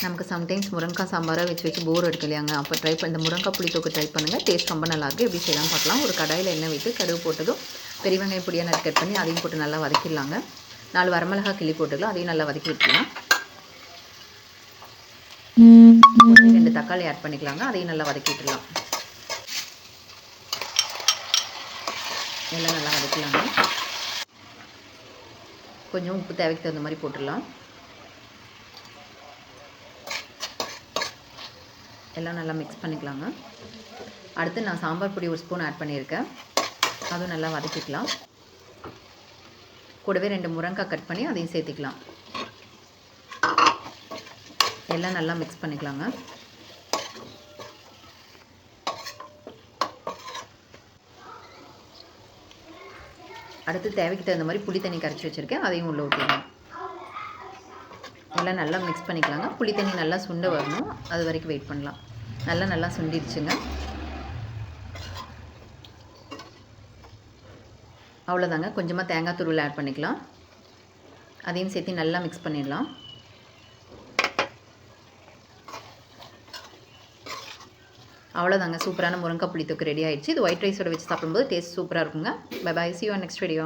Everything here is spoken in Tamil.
நமக்கு சம்டைம்ஸ் முருங்கைக்காய் சாம்பாராக வச்சு போர் எடுக்கும் இல்லையாங்க. அப்போ இந்த முருங்கைக்காய் புளித்தொக்கு ட்ரை பண்ணுங்கள். டேஸ்ட் ரொம்ப நல்லாயிருக்கு. எப்படி செய்யலாம்னு பார்க்கலாம். ஒரு கடாயில் எண்ணெய் விட்டு கடுகு போட்டதும் பெரிய வெங்காயம் பொடியாக கட் பண்ணி அதையும் போட்டு நல்லா வதக்கிடலாங்க. 4 வரமிளகாய் கிள்ளி போட்டுக்கலாம். அதையும் நல்லா வதக்கி விட்டுக்கலாம். 2 தக்காளி ஆட் பண்ணிக்கலாங்க. அதையும் நல்லா வதக்கி விட்டுலாம். எல்லாம் நல்லா வதக்கலாங்க. கொஞ்சம் உப்பு தேவைக்கு தகுந்த மாதிரி போட்டுடலாம். எல்லாம் நல்லா மிக்ஸ் பண்ணிக்கலாங்க. அடுத்து நான் சாம்பார் பொடி 1 ஸ்பூன் ஆட் பண்ணியிருக்கேன். அதுவும் நல்லா வதக்கிக்கலாம். கூடவே 2 முருங்கைக்காய் கட் பண்ணி அதையும் சேர்த்துக்கலாம். எல்லாம் நல்லா மிக்ஸ் பண்ணிக்கலாங்க. அடுத்து தேவைக்கு தகுந்த மாதிரி புளி தண்ணி கரைச்சி வச்சுருக்கேன். அதையும் உள்ளே ஊற்றிடலாம். எல்லாம் நல்லா மிக்ஸ் பண்ணிக்கலாங்க. புளி தண்ணி நல்லா சுண்ட வரணும். அது வரைக்கும் வெயிட் பண்ணலாம். நல்லா சுண்டிடுச்சுங்க. அவ்வளோதாங்க. கொஞ்சமாக தேங்காய் துருவல் ஆட் பண்ணிக்கலாம். அதையும் சேர்த்து நல்லா மிக்ஸ் பண்ணிடலாம். அவ்வளோதாங்க. சூப்பரான முருங்கைக்காய் புளித்தொக்கு ரெடி ஆகிடுச்சு. இது ஒயிட் ரைஸோட வச்சு சாப்பிடும்போது டேஸ்ட் சூப்பராக இருக்குங்க. Bye bye. See you on next video.